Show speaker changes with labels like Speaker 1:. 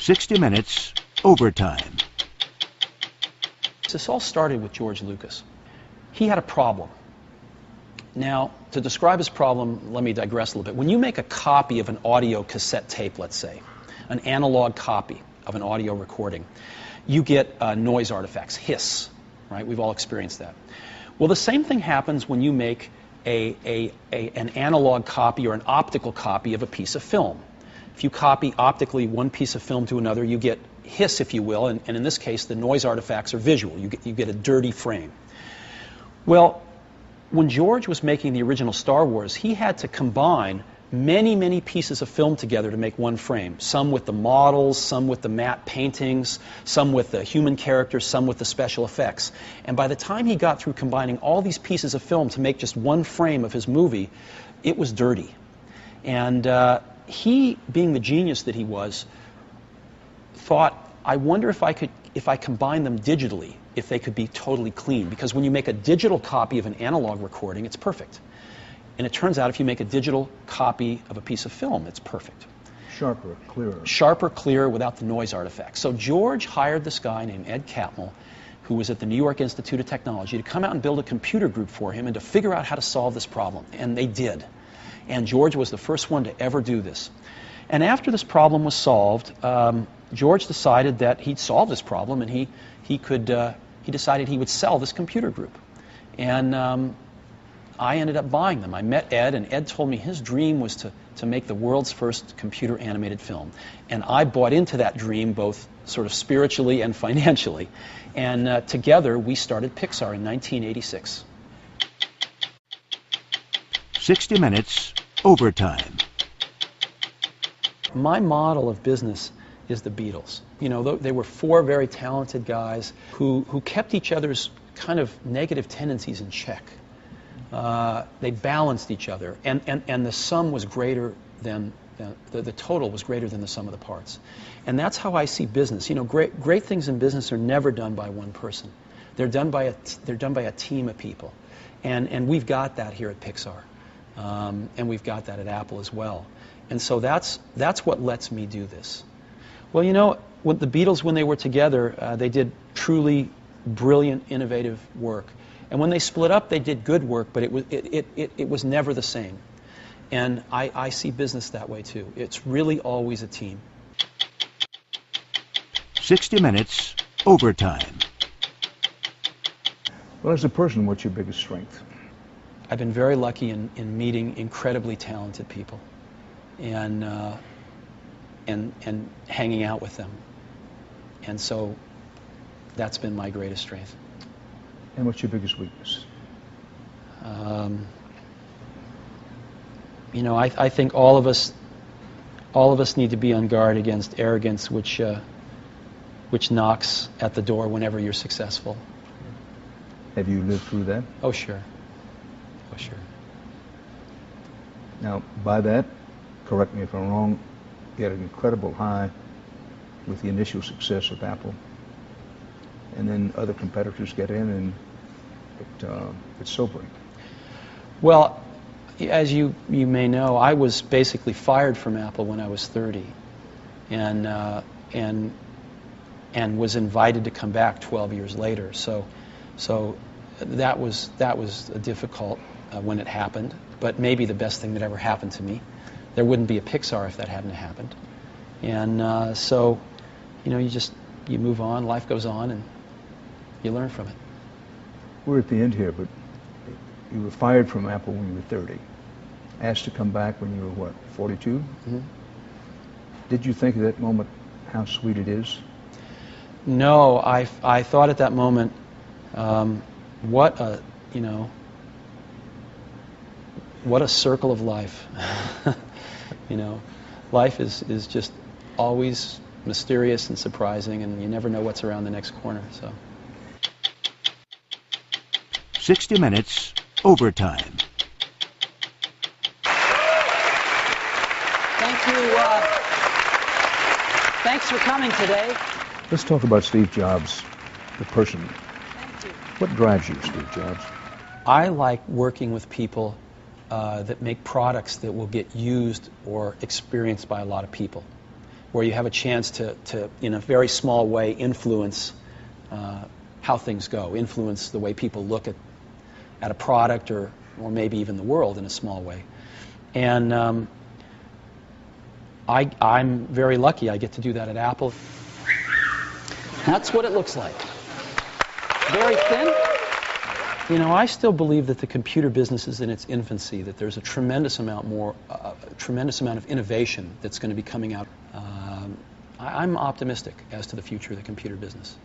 Speaker 1: 60 Minutes Overtime.
Speaker 2: This all started with George Lucas. He had a problem. Now, to describe his problem, let me digress a little bit. When you make a copy of an audio cassette tape, let's say, an analog copy of an audio recording, you get noise artifacts, hiss, right? We've all experienced that. Well, the same thing happens when you make an analog copy or an optical copy of a piece of film. If you copy optically one piece of film to another, you get hiss, if you will, and in this case, the noise artifacts are visual. You get a dirty frame. Well, when George was making the original Star Wars, he had to combine many, many pieces of film together to make one frame. Some with the models, some with the matte paintings, some with the human characters, some with the special effects. And by the time he got through combining all these pieces of film to make just one frame of his movie, it was dirty. And he, being the genius that he was, thought, I wonder if I combine them digitally, if they could be totally clean. Because when you make a digital copy of an analog recording, it's perfect. And it turns out if you make a digital copy of a piece of film, it's perfect.
Speaker 3: Sharper, clearer.
Speaker 2: Sharper, clearer, without the noise artifacts. So George hired this guy named Ed Catmull, who was at the New York Institute of Technology, to come out and build a computer group for him and to figure out how to solve this problem. And they did. And George was the first one to ever do this. And after this problem was solved, George decided that he'd solved this problem, and he decided he would sell this computer group. And I ended up buying them. I met Ed, and Ed told me his dream was to make the world's first computer animated film. And I bought into that dream both sort of spiritually and financially. And together we started Pixar in 1986.
Speaker 1: 60 Minutes Overtime.
Speaker 2: My model of business is the Beatles. You know, they were four very talented guys who kept each other's kind of negative tendencies in check. They balanced each other, and the sum was greater than the total was greater than the sum of the parts. And that's how I see business. You know, great things in business are never done by one person. They're done by a team of people, and we've got that here at Pixar, and we've got that at Apple as well. And so that's what lets me do this. Well, you know, with the Beatles, when they were together, they did truly brilliant, innovative work. And when they split up, they did good work, but it was never the same. And I see business that way too. It's really always a team.
Speaker 1: 60 Minutes Overtime.
Speaker 3: Well, as a person, what's your biggest strength?
Speaker 2: I've been very lucky in meeting incredibly talented people and hanging out with them. And so that's been my greatest strength.
Speaker 3: And what's your biggest weakness?
Speaker 2: You know, I think all of us need to be on guard against arrogance, which knocks at the door whenever you're successful.
Speaker 3: Have you lived through that?
Speaker 2: Oh, sure. Oh, sure.
Speaker 3: Now, by that, correct me if I'm wrong, you had an incredible high with the initial success of Apple. And then other competitors get in, and it's sobering.
Speaker 2: Well, as you may know, I was basically fired from Apple when I was 30, and was invited to come back 12 years later. So that was difficult when it happened, but maybe the best thing that ever happened to me. There wouldn't be a Pixar if that hadn't happened. And so, you know, you move on, life goes on, and you learn from it.
Speaker 3: We're at the end here, but you were fired from Apple when you were 30. Asked to come back when you were, what, 42?
Speaker 2: Mm-hmm. Did
Speaker 3: you think at that moment how sweet it is?
Speaker 2: No, I thought at that moment, what a circle of life. You know, life is just always mysterious and surprising, and you never know what's around the next corner. So.
Speaker 1: 60 Minutes Overtime.
Speaker 4: Thank you. Thanks for coming today.
Speaker 3: Let's talk about Steve Jobs, the person.
Speaker 4: Thank you.
Speaker 3: What drives you, Steve Jobs?
Speaker 2: I like working with people that make products that will get used or experienced by a lot of people. where you have a chance to in a very small way, influence how things go, influence the way people look at a product or maybe even the world in a small way. And I'm very lucky I get to do that at Apple. That's what it looks like. Very thin. You know, I still believe that the computer business is in its infancy, that there's a tremendous amount of innovation that's going to be coming out. I'm optimistic as to the future of the computer business.